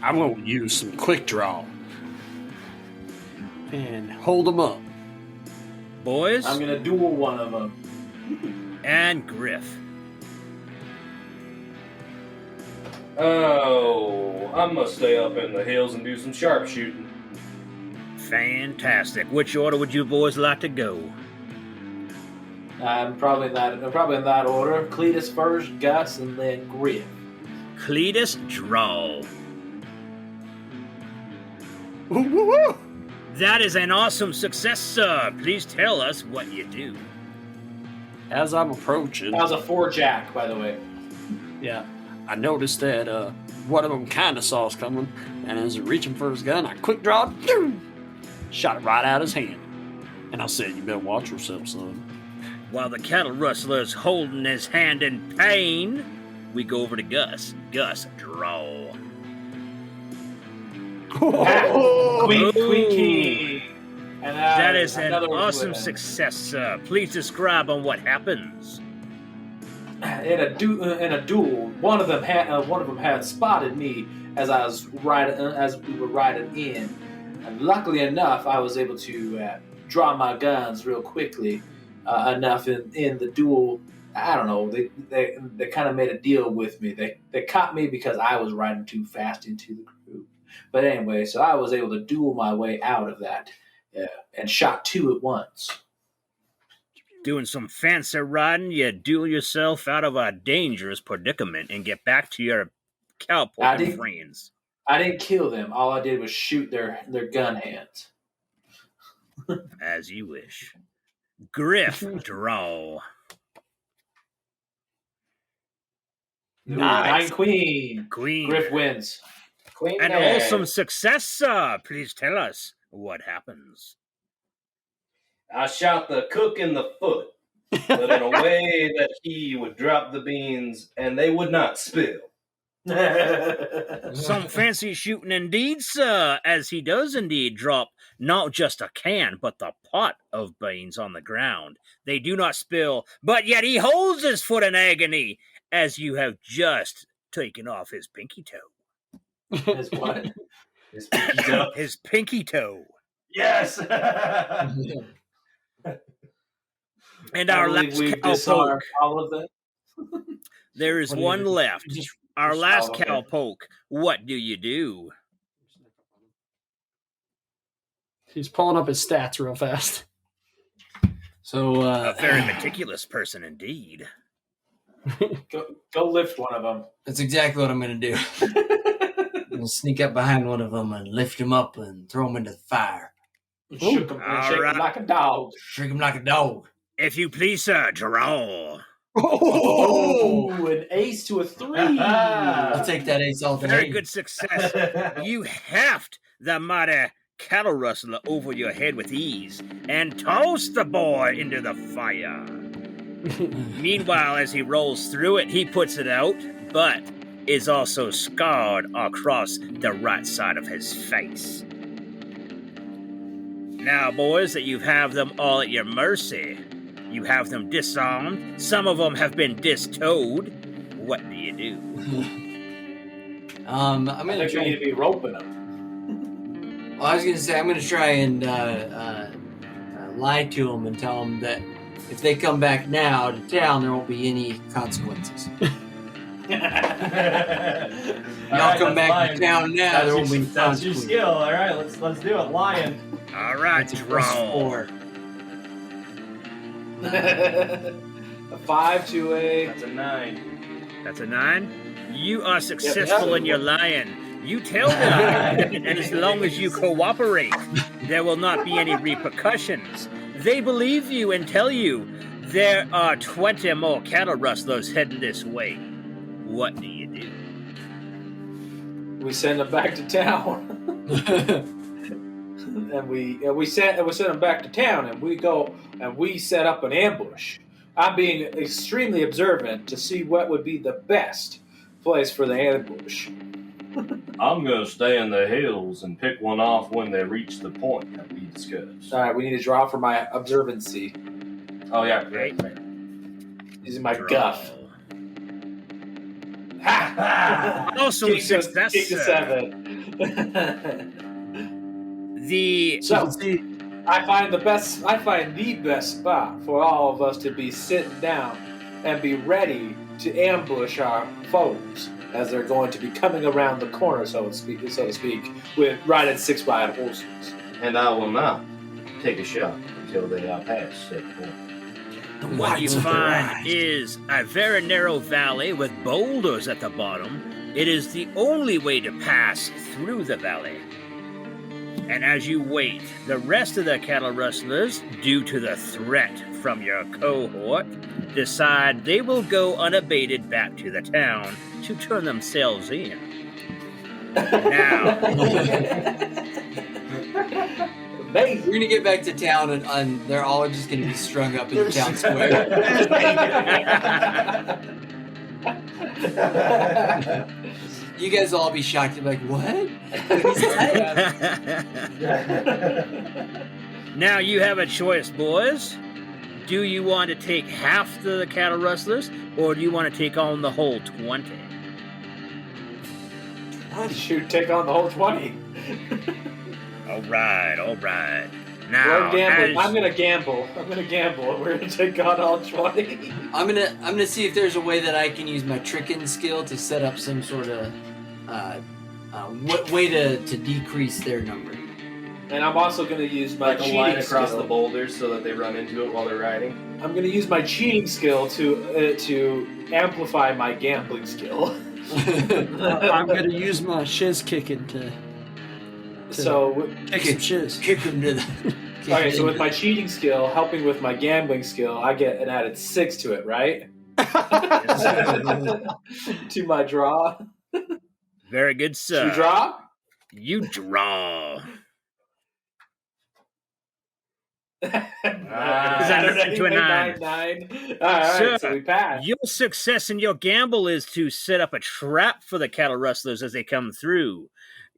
I'm going to use some quick draw and hold them up. Boys I'm gonna duel one of them. and Griff. Oh, I'm gonna stay up in the hills and do some sharpshooting. Fantastic. Which order would you boys like to go? I'm probably in that order. Cletus first, Gus, and then Griff. Cletus, draw. Woo, woo, woo. That is an awesome success, sir. Please tell us what you do. As I'm approaching, That was a 4-jack, by the way. yeah, I noticed that one of them kind of saw us coming, and as he reaching for his gun, I quick draw, shot it right out of his hand. And I said, "You better watch yourself, son." While the cattle rustler's holding his hand in pain, we go over to Gus. Gus, draw. Queen Ooh. King. And That is an another awesome win. success, sir. Please describe on what happens. In a duel, one of them had spotted me as we were riding in, and luckily enough, I was able to draw my guns real quickly enough in the duel. I don't know. They kind of made a deal with me. They caught me because I was riding too fast into the group. But anyway, so I was able to duel my way out of that and shot 2 at once. Doing some fancy riding, you duel yourself out of a dangerous predicament and get back to your I cowpoke did- friends. I didn't kill them. All I did was shoot their gun hands. As you wish. Griff, draw. Nice. 9 queen. Queen. Griff wins. Queen An Mary. awesome success, sir. Please tell us what happens. I shot the cook in the foot, but in a way that he would drop the beans and they would not spill. Some fancy shooting indeed, sir, as he does indeed drop not just a can, but the pot of beans on the ground. They do not spill, but yet he holds his foot in agony, as you have just taken off his pinky toe. Is what? His pinky toe. His pinky toe. Yes. And I our believe last we've disarmed cowpoke. all of them. There is What do you one do? left. Just Our last okay. cowpoke. What do you do? He's pulling up his stats real fast. so A very meticulous person indeed. Go lift one of them. that's exactly what I'm going to do. I'm going to sneak up behind one of them and lift him up and throw him into the fire. Shook him and All shake right. him like a dog. Shriek him like a dog. If you please, sir, draw. Oh, an ace to a 3. I'll take that ace all day. Very good success. You heft the mighty cattle rustler over your head with ease and toss the boy into the fire. Meanwhile, as he rolls through it, he puts it out, but is also scarred across the right side of his face. Now, boys, that you have them all at your mercy, you have them disarmed, some of them have been distowed. What do you do? I'm I going to think we try. need to be roping them. Well, I was going to say, I'm going to try and lie to them and tell them that if they come back now to town, there won't be any consequences. Y'all come back to town now, there won't be any That's your consequences. skill. All right, let's do it. Lion. All right, That's a draw. +4. A 5 to a. That's a 9. That's a 9. You are successful in your lying. You tell them, and as long as you cooperate, there will not be any repercussions. They believe you and tell you there are 20 more cattle rustlers heading this way. What do you do? We send them back to town. and we send them back to town, and we go and we set up an ambush. I'm being extremely observant to see what would be the best place for the ambush. I'm gonna stay in the hills and pick one off when they reach the point that we discussed. All right, we need to draw for my observancy Oh yeah, great. using my Draw. guff. Also Kick to success. 7. The So I find the best spot for all of us to be sitting down and be ready to ambush our foes as they're going to be coming around the corner, so to speak, with riding 6 wide horses. And I will not take a shot until they are past said point. what you find is a very narrow valley with boulders at the bottom. It is the only way to pass through the valley. And as you wait, the rest of the cattle rustlers, due to the threat from your cohort, decide they will go unabated back to the town to turn themselves in. Now, Amazing. We're gonna get back to town, and they're all just gonna be strung up in the town square. You guys will all be shocked. You're like, what? now you have a choice, boys. Do you want to take half the cattle rustlers, or do you want to take on the whole 20? Shoot, take on the whole 20. All right. We're Now, gambling. as- I'm gonna gamble. We're gonna take on all 20. I'm gonna see if there's a way that I can use my tricking skill to set up some sort of way to decrease their number. And I'm also gonna use my Like a cheating line across skill. the boulders so that they run into it while they're riding. I'm gonna use my cheating skill to amplify my gambling skill. I'm gonna use my shiz kicking to So kick some shiz. Kick him to the. okay, so with my cheating skill, helping with my gambling skill, I get an added 6 to it, right? To my draw. very good, sir. You draw? You draw. Is that to a 9? 9. All right, Sir, so we pass. Your success in your gamble is to set up a trap for the cattle rustlers as they come through.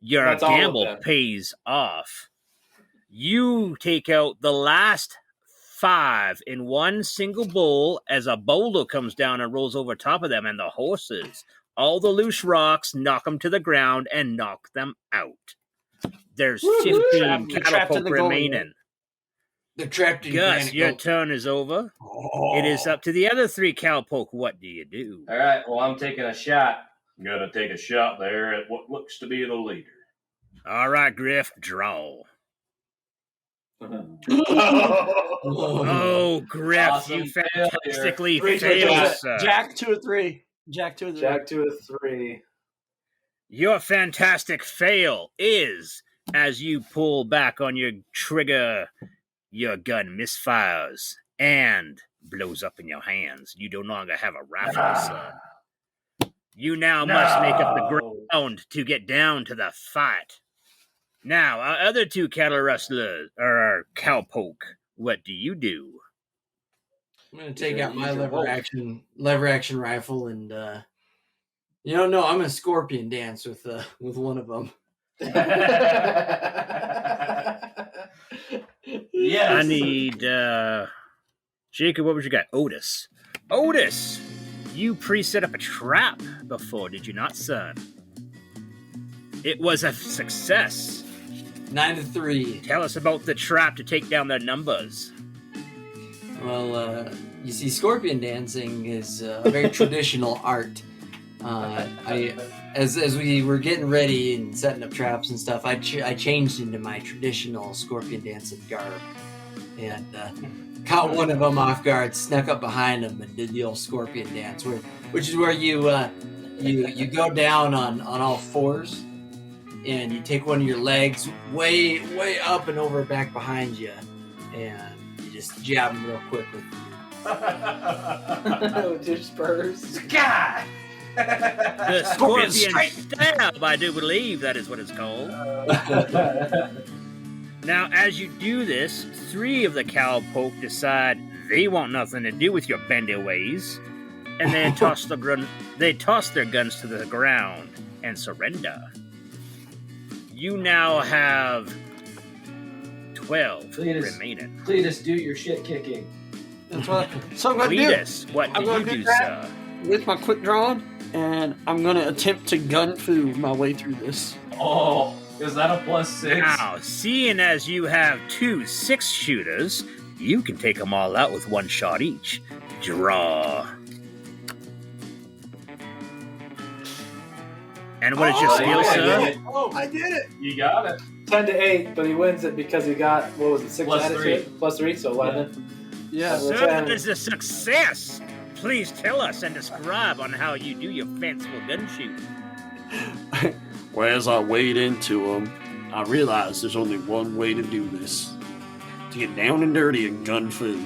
Your That's all of gamble them. pays off. You take out the last 5 in one single bowl as a boulder comes down and rolls over top of them, and the horses, all the loose rocks, knock them to the ground and knock them out. There's Woo-hoo! 15 They're trapped in cowpoke the gully. remaining. They're trapped in Gus, Granite your Gulch. turn is over. Oh. It is up to the other 3 cowpoke. What do you do? All right, well, I'm taking a shot. I'm gonna take a shot there at what looks to be the leader. All right, Griff, draw. Oh, Griff, Awesome you failure. fantastically Three failed, times. sir. Jack 2 of 3. Jack 2 of 3. Jack 2 of 3. Your fantastic fail is as you pull back on your trigger, your gun misfires and blows up in your hands. You no longer have a rifle, sir. You now must make up the ground to get down to the fight. Now, our other 2 cattle rustlers, or cowpoke, what do you do? I'm gonna take out my Use your lever wolf. action rifle and no, I'm gonna scorpion dance with one of them. Yes. I need, Jacob, what would you got? Otis, you pre-set up a trap before, did you not, son? It was a success. 9 to 3. Tell us about the trap to take down their numbers. Well, you see, scorpion dancing is a very traditional art. As we were getting ready and setting up traps and stuff, I changed into my traditional scorpion dancing garb and caught one of them off guard, snuck up behind him, and did the old scorpion dance, which is where you go down on all fours, and you take one of your legs way up and over back behind you, and you just jab them real quick with With your spurs. God. The scorpion stab, I do believe that is what it's called. Now, as you do this, 3 of the cowpoke decide they want nothing to do with your bendy ways, and then toss their guns to the ground and surrender. You now have 12 remaining. Cletus, do your shit kicking. That's what. So I'm going to do Cletus, what do you do, sir? with my quick drawing, and I'm going to attempt to gun fu my way through this. Oh, is that a +6? Now, seeing as you have 2 6-shooters, you can take them all out with 1 shot each. Draw. And what is your skill, sir? Oh, I did it! You got it. 10 to 8, but he wins it because he got, what was it, 6 Plus attitude? 3. Plus 3, so 11. Yeah. So Sir, that is a success. Please tell us and describe on how you do your fanciful gun shooting. Well, as I wade into them, I realized there's only one way to do this. To get down and dirty and gun fu.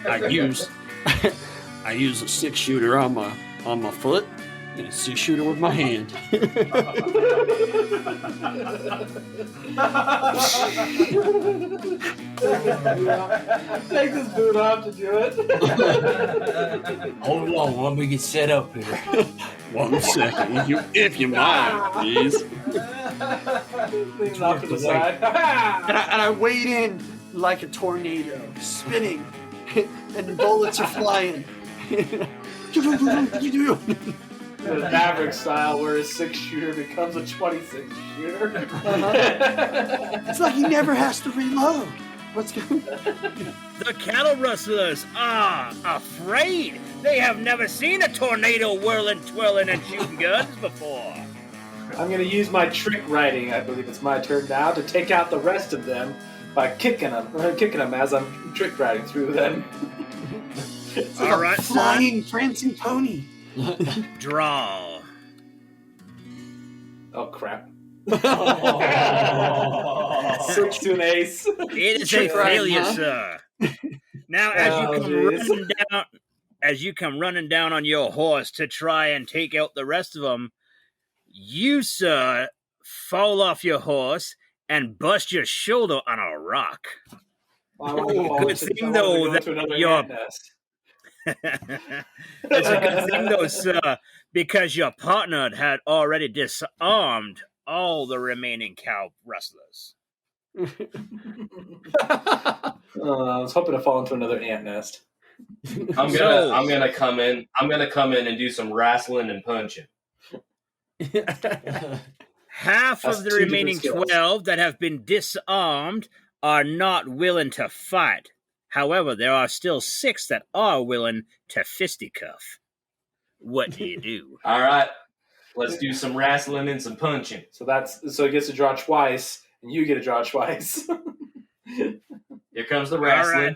I use a 6-shooter on my foot and a 6-shooter with my hand. Take this boot off to do it. Hold on, let me get set up here. 1 second, if you mind, please. Lean off to the side. And I wade in like a tornado, spinning, and bullets are flying. The Maverick style, where his 6-shooter becomes a 26-shooter. It's like he never has to reload. What's going on? The cattle rustlers are afraid. They have never seen a tornado whirling, twirling, and shooting guns before. I'm going to use my trick riding, I believe it's my turn now, to take out the rest of them by kicking them as I'm trick riding through them. It's like All a right, flying prancing pony. Draw. Oh, crap. Oh. 6 to an ace. It is a Trick riding, failure, huh? sir. Now, as you come running down on your horse to try and take out the rest of them, you, sir, fall off your horse and bust your shoulder on a rock. Good thing, though, that your it's a good thing, though, sir, because your partner had already disarmed all the remaining cow rustlers. I was hoping to fall into another ant nest. I'm gonna come in. I'm gonna come in and do some wrestling and punching. Half That's of the two different remaining skills. 12 that have been disarmed are not willing to fight. However, there are still 6 that are willing to fisticuff. What do you do? All right, let's do some wrestling and some punching. So he gets to draw twice, and you get to draw twice. Here comes the All wrestling. right.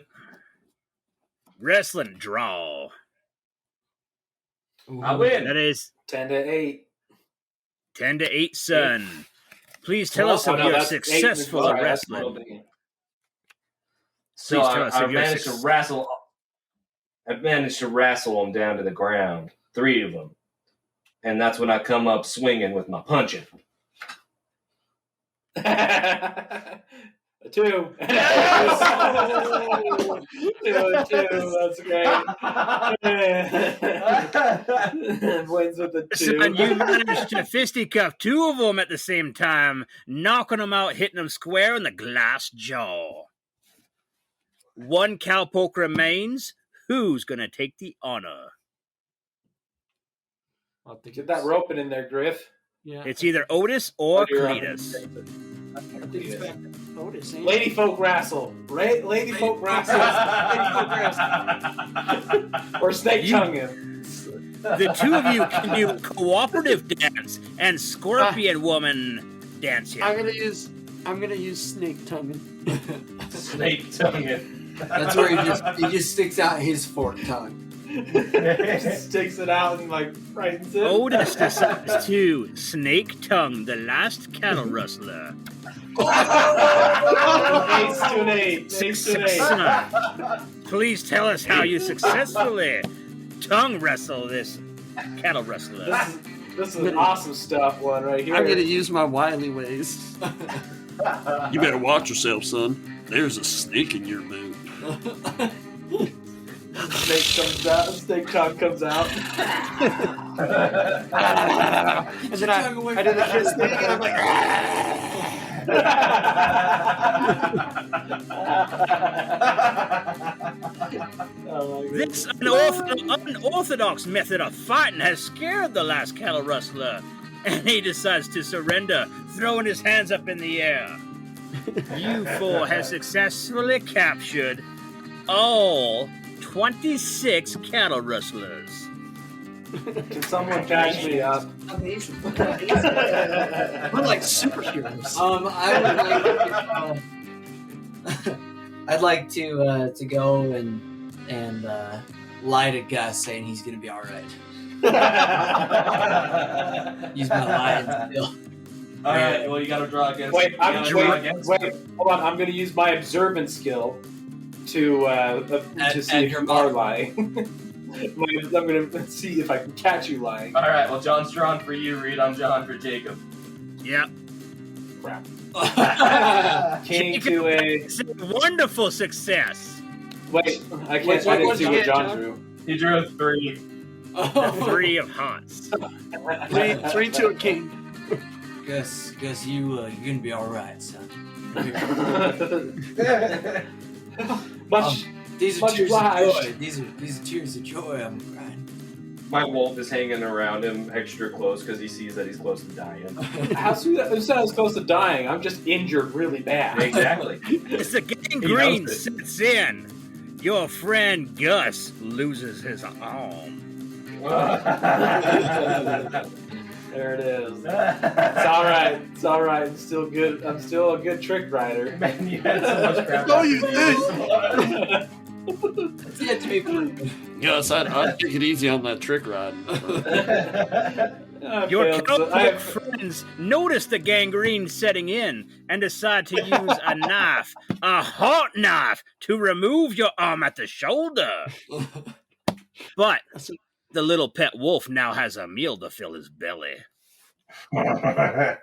Wrestling draw. I win. That is 10-8. 10 to 8, son. Please tell us of your that's successful 8. Sorry, that's wrestling. opening. So Please tell us I of your managed to wrestle. I managed to wrestle them down to the ground, 3 of them, and that's when I come up swinging with my punching. 2. 2. That's great. Wins with the 2. Son, you managed to fisticuff 2 of them at the same time, knocking them out, hitting them square in the glass jaw. 1 cowpoke remains. Who's going to take the honor? Get that roping in there, Griff. Yeah. It's either Otis or You're up. Cletus. I think it's back to Otis, ain't it? Lady folk wrestle. Lady folk wrestle. Or snake tonguing. The 2 of you can do cooperative dance and scorpion woman dancing. I'm gonna use snake tonguing. Snake tonguing. That's where he just sticks out his forked tongue. Just sticks it out and like frightens it. Otis decides to snake tongue the last cattle rustler. Ace to an 8. Ace to an 8. Son, please tell us how you successfully tongue wrestle this cattle rustler. This is awesome stuff, one right here. I'm gonna use my wily ways. You better watch yourself, son. There's a snake in your boot. Snake comes out. Snake tongue comes out. And then I did the kiss thing, and I'm like, This unorthodox method of fighting has scared the last cattle rustler, and he decides to surrender, throwing his hands up in the air. You 4 have successfully captured all 26 cattle rustlers. Can someone catch me up? amazing. We're like superheroes. I'd like to go and lie to Gus, saying he's gonna be all right. Use my lion skill. All right. Well, you got to draw against. Wait, you gotta draw against. hold on. I'm going to use my observant skill to see if you are lying. I'm going to see if I can catch you lying. All right. Well, John's drawn for you, Reed. I'm drawn for Jacob. Yep. Crap. King to a. It's a wonderful success. Wait, I can't. What'd I didn't you see what get, John John? drew. He drew a 3. 3 of hearts. Three to a king. Gus, you're gonna be all right, son. These are Much tears obliged. of joy. These are tears of joy. I'm crying. My wolf is hanging around him extra close because he sees that he's close to dying. Who said I was close to dying? I'm just injured really bad. Exactly. As the gangrene sets in, your friend Gus loses his arm. There it is. It's all right. It's all right. I'm still good. I'm still a good trick rider. Man, you had so much crap. No, you did. It's yet to be proven. Gus, I'd take it easy on that trick ride. Your cowpoke friends notice the gangrene setting in and decide to use a knife, a hot knife, to remove your arm at the shoulder. But the little pet wolf now has a meal to fill his belly. I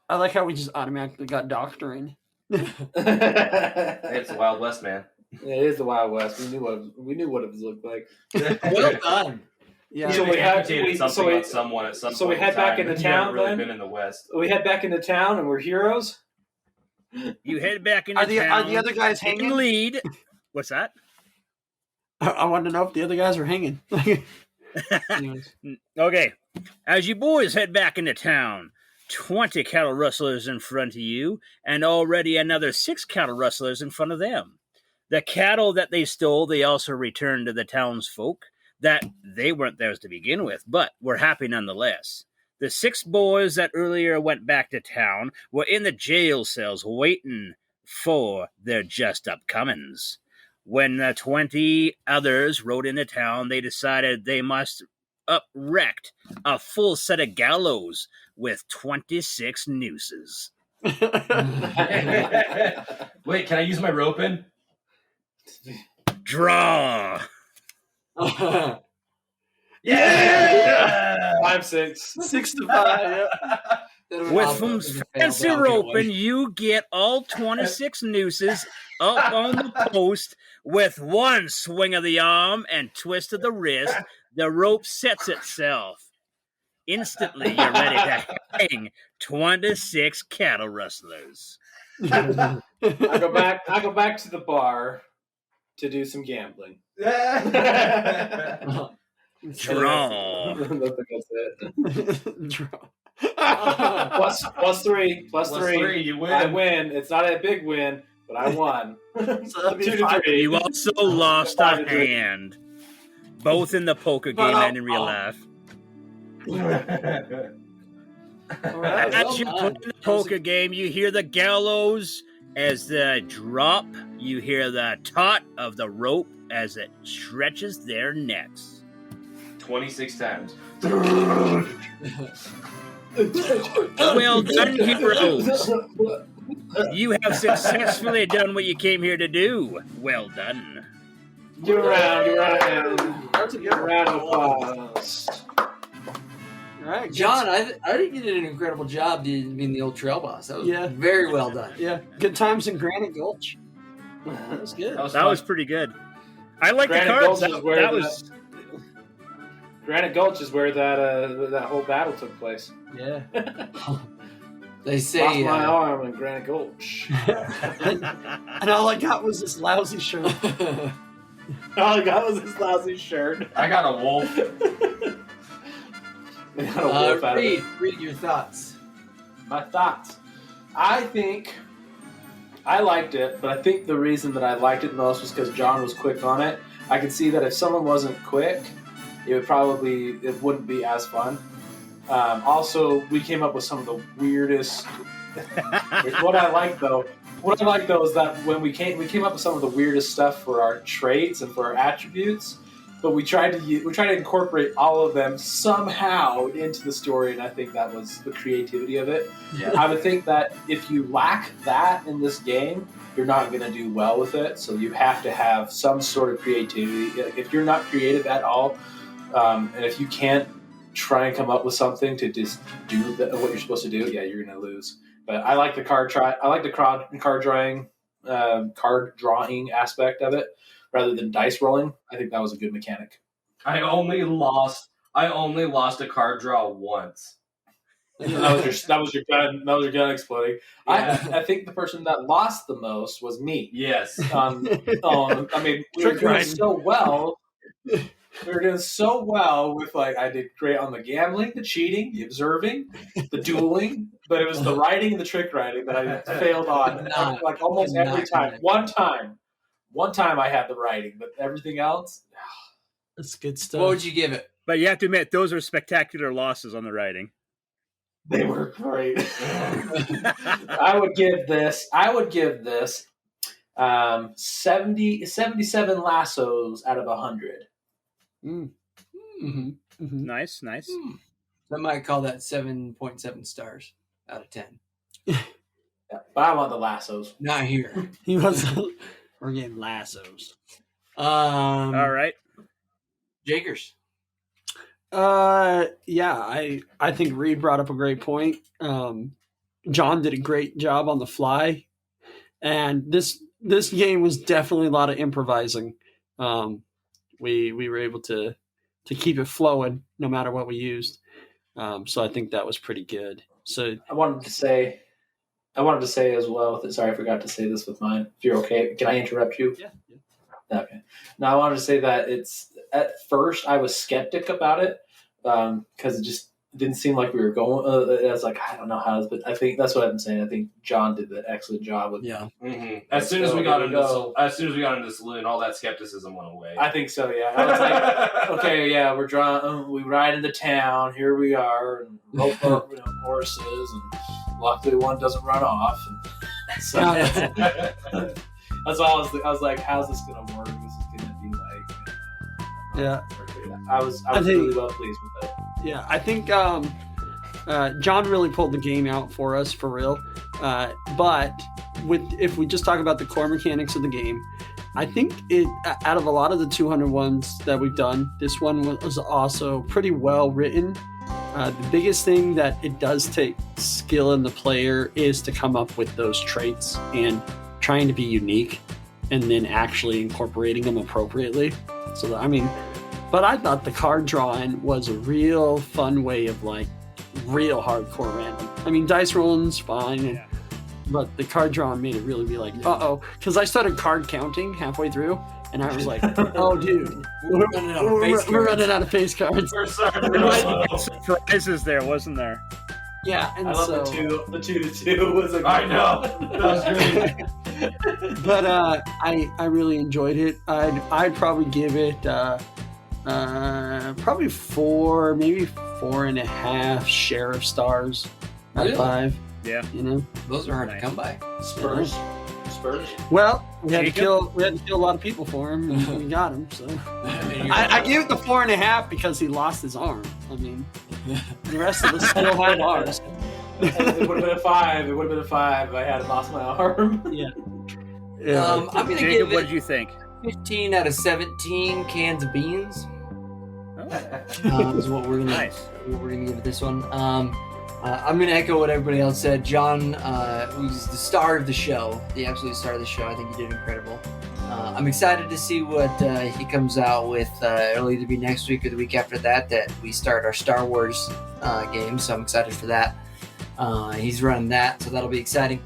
like how we just automatically got doctoring. It's the Wild West, man. It is the Wild West. We knew what it looked like. Well done. Yeah. So So we had- amputated we- something so we- on someone at some so point we head in back time, into but you town, haven't really then? been in the West. We head back into town and we're heroes. You head back into Are the town other guys in hanging? lead. What's that? I wanted to know if the other guys were hanging. Anyways. Okay, as you boys head back into town, 20 cattle rustlers in front of you, and already another 6 cattle rustlers in front of them. The cattle that they stole, they also returned to the townsfolk, that they weren't theirs to begin with, but were happy nonetheless. The 6 boys that earlier went back to town were in the jail cells waiting for their just upcomings. When the 20 others rode into town, they decided they must erect a full set of gallows with 26 nooses. Wait, can I use my roping? Draw! Yeah! 5, 6. 6 to 5. Yep. With some fancy roping, you get all 26 nooses up on the post with one swing of the arm and twist of the wrist. The rope sets itself. Instantly, you're ready to hang 26 cattle rustlers. I go back to the bar to do some gambling. Draw. I think that's it. Draw. plus 3. Plus 3, you win. I win. It's not a big win, but I won. So that'd be 2 to 5. 3. You also lost a hand, both in the poker game and in real life. As you play the poker game, you hear the gallows as the drop. You hear the taut of the rope as it stretches their necks. 26 times. Well done, heroes. You have successfully done what you came here to do. Well done. Give a round. That's a good Give a round of applause. All right, John, I think you did an incredible job being the old trail boss. That was Yeah. very well done. Yeah, good times in Granite Gulch. That was good. That was pretty good. I like the Granite cards. Gulch is where That was. Granite Gulch is where that whole battle took place. Yeah. They Lost say my arm in Granite Gulch. And all I got was this lousy shirt. All I got was this lousy shirt. I got a wolf. I got a wolf out of it. read your thoughts. My thoughts. I think I liked it, but I think the reason that I liked it most was because John was quick on it. I could see that if someone wasn't quick, it wouldn't be as fun. Also, we came up with some of the weirdest. What I like though is that when we came up with some of the weirdest stuff for our traits and for our attributes, but we tried to incorporate all of them somehow into the story, and I think that was the creativity of it. Yeah. I would think that if you lack that in this game, you're not going to do well with it. So you have to have some sort of creativity. If you're not creative at all, and if you can't try and come up with something to just do what you're supposed to do, yeah, you're going to lose. But I like the card drawing aspect of it rather than dice rolling. I think that was a good mechanic. I only lost a card draw once. That was your gun exploding. Yeah. I think the person that lost the most was me. Yes. I mean, we were doing so well. We were doing so well with, like, I did great on the gambling, the cheating, the observing, the dueling, but it was the writing and the trick writing that I failed on. Like almost every time. One time I had the writing, but everything else, That's good stuff. What would you give it? But you have to admit, those are spectacular losses on the writing. they were great. I would give this 77 lassos out of 100. Mm-hmm. Mm-hmm. Nice. I might call that 7.7 stars out of 10. Yeah, but I want the lassos. Not here. He was. We're getting lassos. All right. Jakers. Yeah, I think Reed brought up a great point. John did a great job on the fly, and this game was definitely a lot of improvising. We were able to keep it flowing no matter what we used. So I think that was pretty good. So I wanted to say as well. Sorry, I forgot to say this with mine. If you're okay, can I interrupt you? yeah. Okay. Now I wanted to say that it's at first I was skeptic about it because it just didn't seem like we were going. I was like, I don't know how, but I think that's what I'm saying. I think John did an excellent job with. Yeah. Mm-hmm. As soon as we got into the saloon, all that skepticism went away. I think so. Yeah. I was like, okay, yeah, we're drawing. We ride into town. Here we are, and rope up, horses, and luckily one doesn't run off. And so that's all. I was like, how's this gonna work? This is gonna be like. Yeah. I was really well pleased with it. Yeah, I think John really pulled the game out for us, for real. But if we just talk about the core mechanics of the game, I think out of a lot of the 200 ones that we've done, this one was also pretty well written. The biggest thing that it does take skill in the player is to come up with those traits and trying to be unique and then actually incorporating them appropriately. So, but I thought the card drawing was a real fun way of real hardcore random. Dice rolling's fine, but the card drawing made it really be like, because I started card counting halfway through, and I was like, oh, dude, we're running out of face cards. We're sorry. There was some surprises there, wasn't there? Yeah, and I love the 2-2 was a I know. That was great. But I really enjoyed it. I'd probably give it probably 4, maybe 4.5 sheriff stars out of 5. Yeah. Those are hard to come by. Spurs. Well, we had to Jacob? kill a lot of people for him, and we got him. So I gave it the 4.5 because he lost his arm. The rest of us still had ours. It would have been a 5. It would have been a 5 if I hadn't lost my arm. Yeah. I'm gonna Jacob, give what it did you think? 15 out of 17 cans of beans. Is what we're gonna give this one. I'm gonna echo what everybody else said. John was the star of the show, the absolute star of the show. I think he did incredible. I'm excited to see what he comes out with. It'll either be next week or the week after that we start our Star Wars game. So I'm excited for that. He's running that, so that'll be exciting.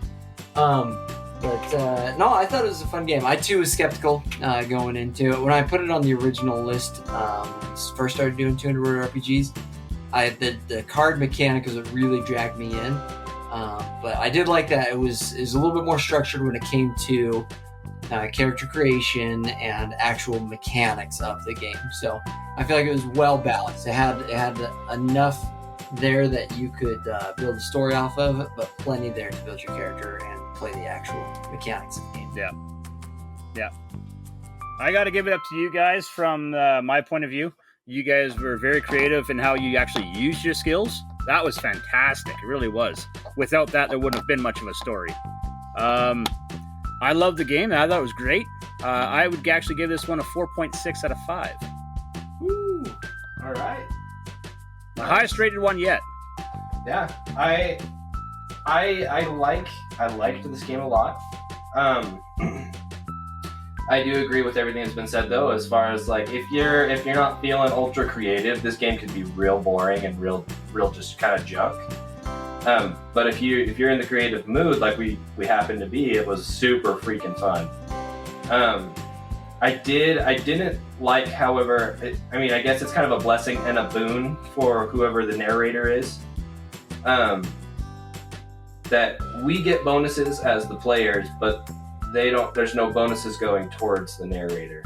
But no, I thought it was a fun game. I too was skeptical going into it. When I put it on the original list, when we first started doing 200 word RPGs, the card mechanic was what really dragged me in. But I did like that it was a little bit more structured when it came to character creation and actual mechanics of the game. So I feel like it was well balanced. It had enough there that you could build a story off of, but plenty there to build your character and play the actual mechanics of the game. Yeah. I got to give it up to you guys from my point of view. You guys were very creative in how you actually used your skills. That was fantastic. It really was. Without that, there wouldn't have been much of a story. I love the game. I thought it was great. I would actually give this one a 4.6 out of 5. Woo. All right. The highest rated one yet. Yeah, I liked this game a lot. I do agree with everything that's been said though, as far as if you're not feeling ultra creative, this game could be real boring and real just kind of junk. But if you're in the creative mood like we happen to be, it was super freaking fun. I didn't like, however, I guess it's kind of a blessing and a boon for whoever the narrator is. That we get bonuses as the players, but there's no bonuses going towards the narrator,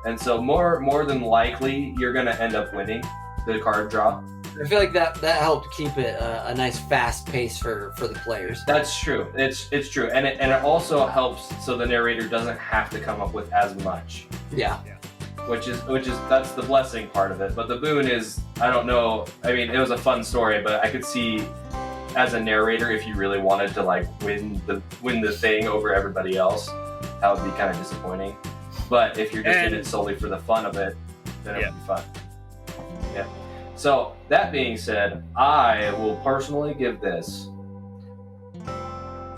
And so more than likely, you're going to end up winning the card draw. I feel like that helped keep it a nice fast pace for the players. That's true. It's true, and it also helps so the narrator doesn't have to come up with as much. Yeah. Which is that's the blessing part of it. But the boon is, I don't know. It was a fun story, but I could see as a narrator, if you really wanted to win the thing over everybody else, that would be kind of disappointing. But if you're just in it solely for the fun of it, then it would be fun. Yeah. So that being said, I will personally give this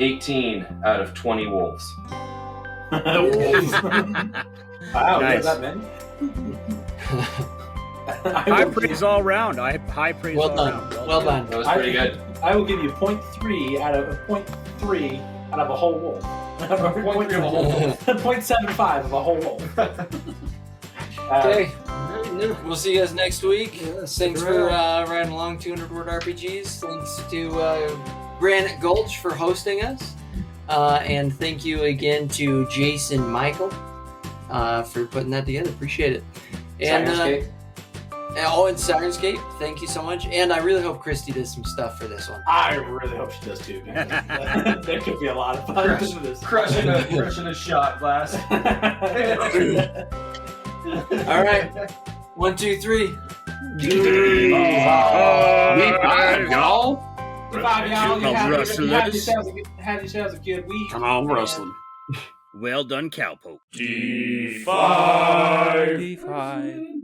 18 out of 20 wolves. Wow, nice. that many? High praise all around. High praise all around. Well done. That was pretty good. I will give you 0.3 out of a whole wolf. 0.3 of a whole wolf. 0.75 of a whole wolf. Okay. We'll see you guys next week. Thanks for riding along 200 Word RPGs. Thanks to Granite Gulch for hosting us. And thank you again to Jason Michael for putting that together. Appreciate it. And Sirenscape. and Sirenscape, thank you so much. And I really hope Christy does some stuff for this one. I really hope she does too. Because that could be a lot of fun. Crushing a shot glass. All right. 1, 2, 3. Bye, y'all. Goodbye, y'all. You Come have rustlers. yourselves a good week. Come on, wrestling. Well done, cowpoke. D5. D5.